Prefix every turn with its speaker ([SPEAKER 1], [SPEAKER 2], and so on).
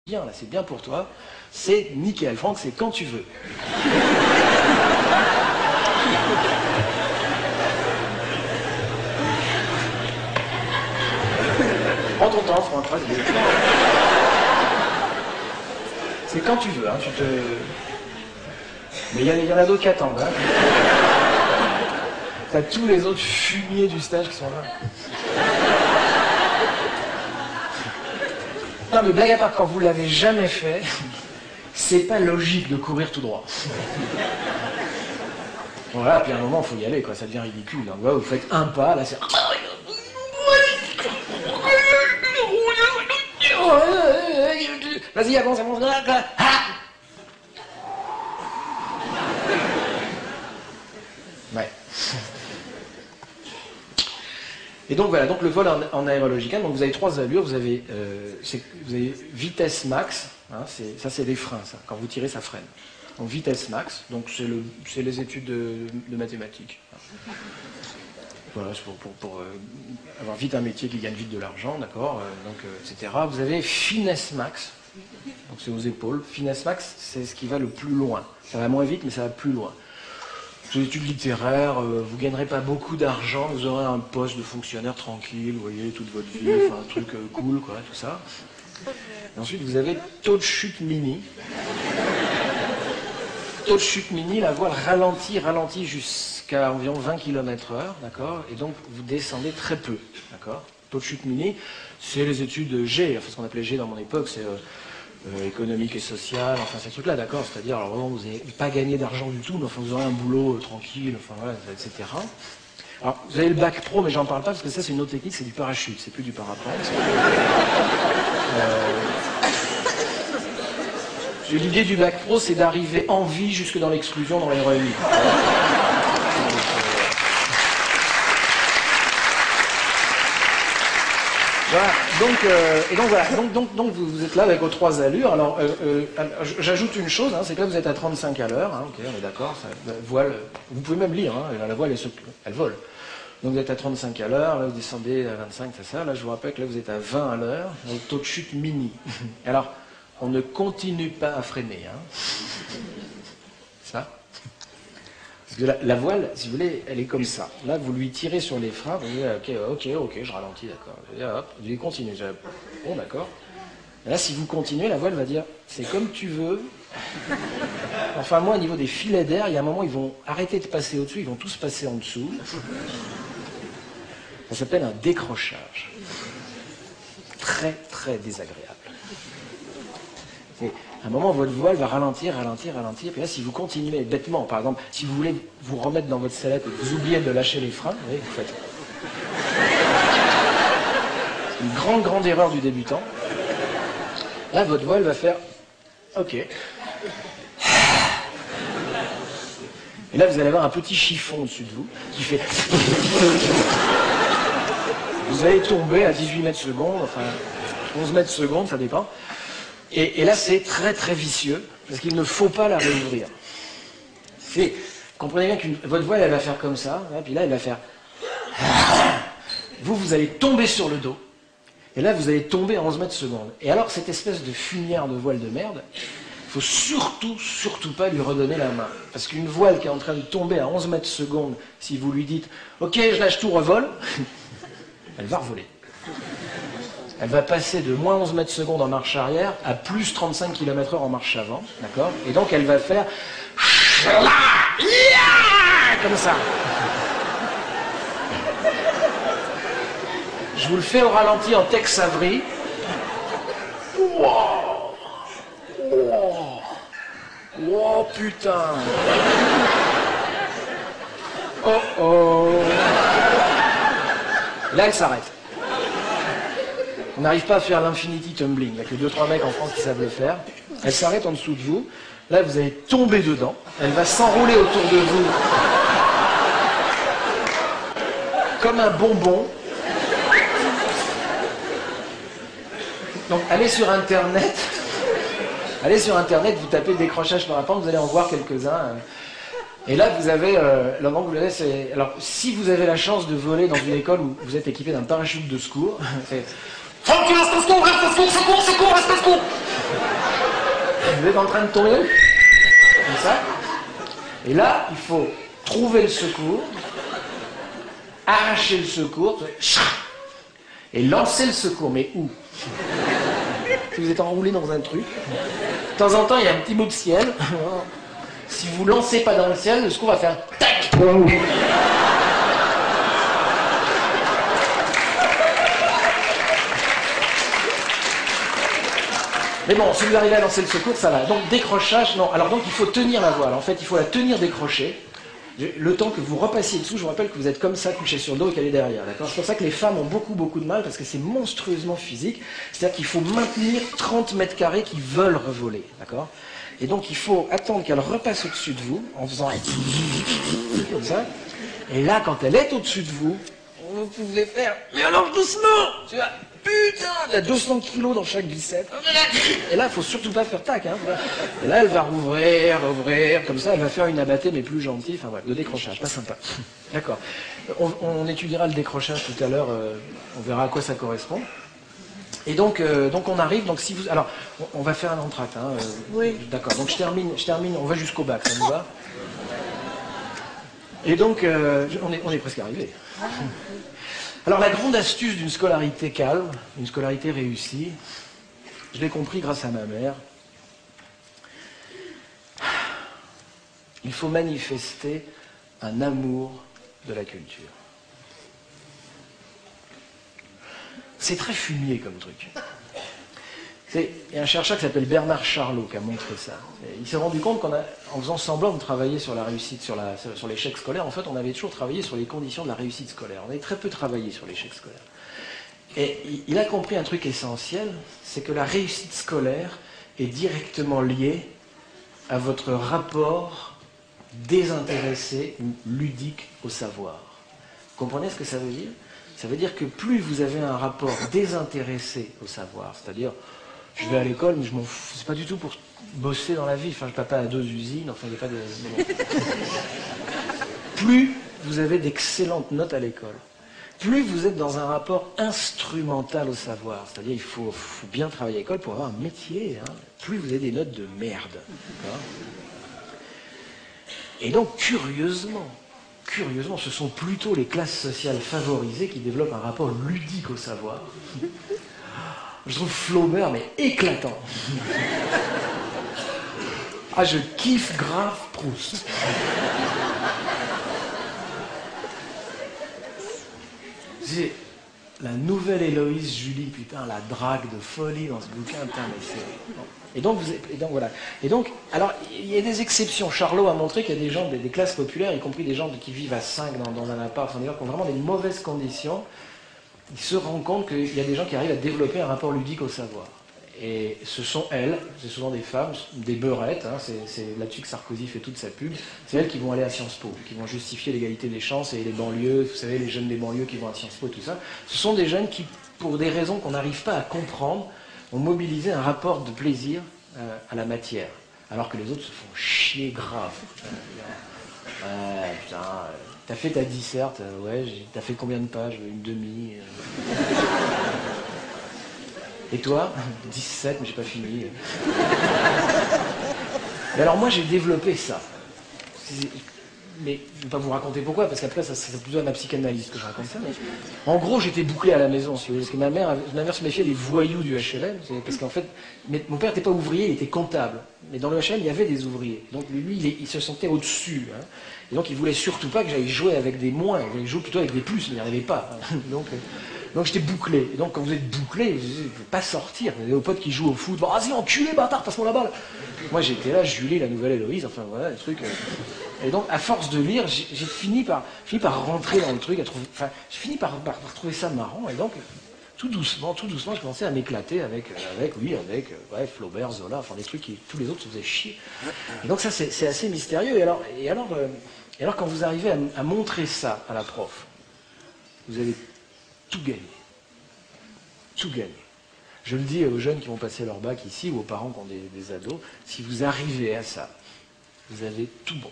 [SPEAKER 1] bien, là, c'est bien pour toi. C'est nickel. Franck, c'est quand tu veux. Prends ton temps, Franck. C'est quand tu veux, hein, tu te... Mais il y en a d'autres qui attendent, hein. T'as tous les autres fumiers du stage qui sont là. Non mais blague à part, quand vous l'avez jamais fait, c'est pas logique de courir tout droit. Voilà, puis à un moment, il faut y aller, quoi, ça devient ridicule. Donc, là, vous faites un pas, là c'est... Vas-y, avance, avance. Ouais. Et donc voilà, donc le vol en aérological, donc vous avez 3 allures, vous avez vitesse max, hein, ça c'est les freins, ça. Quand vous tirez, ça freine. Donc vitesse max, donc c'est les études de mathématiques. Voilà, c'est pour avoir vite un métier qui gagne vite de l'argent, d'accord, etc. Vous avez finesse max, donc c'est aux épaules. Finesse max, c'est ce qui va le plus loin. Ça va moins vite, mais ça va plus loin. Les études littéraires, vous ne gagnerez pas beaucoup d'argent, vous aurez un poste de fonctionnaire tranquille, vous voyez, toute votre vie, enfin, un truc cool, quoi, tout ça. Et ensuite, vous avez taux de chute mini. Taux de chute mini, la voile ralentit jusqu'à environ 20 km/h, d'accord, et donc vous descendez très peu, d'accord. Taux de chute mini, c'est les études G, enfin ce qu'on appelait G dans mon époque, c'est... économique et social, enfin ces trucs-là, d'accord, c'est-à-dire, alors vraiment, vous n'avez pas gagné d'argent du tout, mais enfin, vous aurez un boulot tranquille, enfin voilà, etc. Alors, vous avez le bac pro, mais j'en parle pas, parce que ça, c'est une autre technique, c'est du parachute, c'est plus du parapente. L'idée du bac pro, c'est d'arriver en vie jusque dans l'exclusion, dans l'héroïne. Voilà, donc vous êtes là avec vos 3 allures. Alors, j'ajoute une chose, hein, c'est que là vous êtes à 35 à l'heure, hein, ok, on est d'accord, la voile, vous pouvez même lire, hein, la voile, elle vole. Donc vous êtes à 35 à l'heure, là vous descendez à 25, c'est ça, là je vous rappelle que là vous êtes à 20 à l'heure, avec taux de chute mini. Alors, on ne continue pas à freiner, hein. Ça. Parce que la voile, si vous voulez, elle est comme ça. Là, vous lui tirez sur les freins, vous dites, ok, je ralentis, d'accord. Et hop, vous continuez. Bon, d'accord. Là, si vous continuez, la voile va dire, c'est comme tu veux. Enfin, moi, au niveau des filets d'air, il y a un moment, ils vont arrêter de passer au-dessus, ils vont tous passer en dessous. Ça s'appelle un décrochage. Très, très désagréable. Et à un moment, votre voile va ralentir, puis là, si vous continuez bêtement, par exemple, si vous voulez vous remettre dans votre sellette et que vous oubliez de lâcher les freins, vous voyez, vous faites une grande erreur du débutant. Là, votre voile va faire OK. Et là, vous allez avoir un petit chiffon au-dessus de vous qui fait... Vous allez tomber à 18 mètres secondes, enfin 11 mètres secondes, ça dépend. Et là, c'est très très vicieux, parce qu'il ne faut pas la réouvrir. Comprenez bien que votre voile, elle va faire comme ça, hein, puis là, elle va faire... Vous allez tomber sur le dos, et là, vous allez tomber à 11 mètres secondes. Et alors, cette espèce de fumière de voile de merde, il faut surtout pas lui redonner la main. Parce qu'une voile qui est en train de tomber à 11 mètres secondes, si vous lui dites « Ok, je lâche tout, revole », elle va revoler. Elle va passer de moins 11 mètres secondes en marche arrière à plus 35 km/h en marche avant, d'accord? Et donc elle va faire comme ça. Je vous le fais au ralenti en Tex Avery. Oh putain. Oh. Là elle s'arrête. On n'arrive pas à faire l'infinity tumbling. Il n'y a que 2-3 mecs en France qui savent le faire. Elle s'arrête en dessous de vous. Là, vous allez tomber dedans. Elle va s'enrouler autour de vous comme un bonbon. Donc, allez sur Internet, vous tapez décrochage parapente, vous allez en voir quelques-uns. Et là, vous avez, alors, si vous avez la chance de voler dans une école où vous êtes équipé d'un parachute de secours, c'est... Tranquille, reste au secours, reste au secours, secours, reste au secours. vous êtes en train de tomber, comme ça. Et là, il faut trouver le secours, arracher le secours, et lancer le secours. Mais où? Si vous êtes enroulé dans un truc, de temps en temps, il y a un petit bout de ciel. Si vous ne lancez pas dans le ciel, le secours va faire tac. Mais bon, si vous arrivez à lancer le secours, ça va. Donc décrochage, non. Alors donc il faut tenir la voile. En fait, il faut la tenir décrochée. Le temps que vous repassiez dessous, je vous rappelle que vous êtes comme ça, couché sur le dos et qu'elle est derrière. D'accord? C'est pour ça que les femmes ont beaucoup de mal, parce que c'est monstrueusement physique. C'est-à-dire qu'il faut maintenir 30 mètres carrés qui veulent revoler. D'accord? Et donc il faut attendre qu'elle repasse au-dessus de vous, en faisant comme ça. Et là, quand elle est au-dessus de vous, vous pouvez faire « Mais alors doucement !» Tu vois, putain, il y a 200 kilos dans chaque bicep. Et là, il faut surtout pas faire tac. Hein. Et là, elle va rouvrir, comme ça, elle va faire une abattée, mais plus gentille. Enfin voilà, le décrochage, pas sympa. D'accord. On étudiera le décrochage tout à l'heure, on verra à quoi ça correspond. Et donc on arrive, donc si vous... Alors, on va faire un entracte. Hein,
[SPEAKER 2] oui.
[SPEAKER 1] D'accord, donc je termine, on va jusqu'au bac, ça vous va? Et donc, on est presque arrivé. Alors la grande astuce d'une scolarité calme, une scolarité réussie, je l'ai compris grâce à ma mère, il faut manifester un amour de la culture. C'est très fumier comme truc. Il y a un chercheur qui s'appelle Bernard Charlot qui a montré ça. Il s'est rendu compte qu'en faisant semblant de travailler sur la réussite, sur l'échec scolaire, en fait, on avait toujours travaillé sur les conditions de la réussite scolaire. On avait très peu travaillé sur l'échec scolaire. Et il a compris un truc essentiel, c'est que la réussite scolaire est directement liée à votre rapport désintéressé ou ludique au savoir. Vous comprenez ce que ça veut dire? Ça veut dire que plus vous avez un rapport désintéressé au savoir, c'est-à-dire je vais à l'école, mais je m'en fous, c'est pas du tout pour bosser dans la vie, enfin je papa à 2 usines, enfin il n'y a pas de... Plus vous avez d'excellentes notes à l'école, plus vous êtes dans un rapport instrumental au savoir, c'est-à-dire il faut bien travailler à l'école pour avoir un métier, hein, plus vous avez des notes de merde. Et donc curieusement, ce sont plutôt les classes sociales favorisées qui développent un rapport ludique au savoir. Je trouve Flaubert, mais éclatant. Ah, je kiffe grave Proust. J'ai la nouvelle Héloïse Julie, putain, la drague de folie dans ce bouquin, putain, mais c'est... Et donc, voilà. Et donc, alors, il y a des exceptions. Charlot a montré qu'il y a des gens, des classes populaires, y compris des gens qui vivent à 5 dans un appart, enfin, des gens qui ont vraiment des mauvaises conditions. Il se rend compte qu'il y a des gens qui arrivent à développer un rapport ludique au savoir. Et ce sont elles, c'est souvent des femmes, des beurettes, hein, c'est là-dessus que Sarkozy fait toute sa pub, c'est elles qui vont aller à Sciences Po, qui vont justifier l'égalité des chances et les banlieues, vous savez, les jeunes des banlieues qui vont à Sciences Po et tout ça. Ce sont des jeunes qui, pour des raisons qu'on n'arrive pas à comprendre, ont mobilisé un rapport de plaisir à la matière, alors que les autres se font chier grave. Putain... T'as fait ta disserte, ouais, t'as fait combien de pages? Une demi. Et toi? 17, mais j'ai pas fini. Mais alors moi j'ai développé ça. Mais je ne vais pas vous raconter pourquoi, parce qu'après ça serait plutôt à ma psychanalyste que je raconte ça. Mais... En gros j'étais bouclé à la maison, si vous voulez, parce que ma mère se méfiait des voyous du HLM, parce qu'en fait, mon père n'était pas ouvrier, il était comptable. Mais dans le HLM il y avait des ouvriers. Donc lui il se sentait au-dessus. Hein. Et donc il voulait surtout pas que j'aille jouer avec des moins, il voulait jouer plutôt avec des plus, mais il n'y arrivait pas. Hein. Donc j'étais bouclé. Et donc quand vous êtes bouclé, vous ne pouvez pas sortir. Vous avez vos potes qui jouent au foot, bon, vas-y enculé bâtard, passe-moi la balle. Moi j'étais là, Julie, la nouvelle Héloïse, enfin voilà, les trucs. Et donc à force de lire, j'ai fini par rentrer dans le truc, j'ai fini par trouver ça marrant. Et donc tout doucement, je commençais à m'éclater avec Flaubert, Zola, enfin des trucs qui tous les autres se faisaient chier. Et donc ça c'est assez mystérieux. Et alors quand vous arrivez à montrer ça à la prof, vous avez tout gagné. Tout gagné. Je le dis aux jeunes qui vont passer leur bac ici ou aux parents qui ont des ados, si vous arrivez à ça, vous avez tout bon.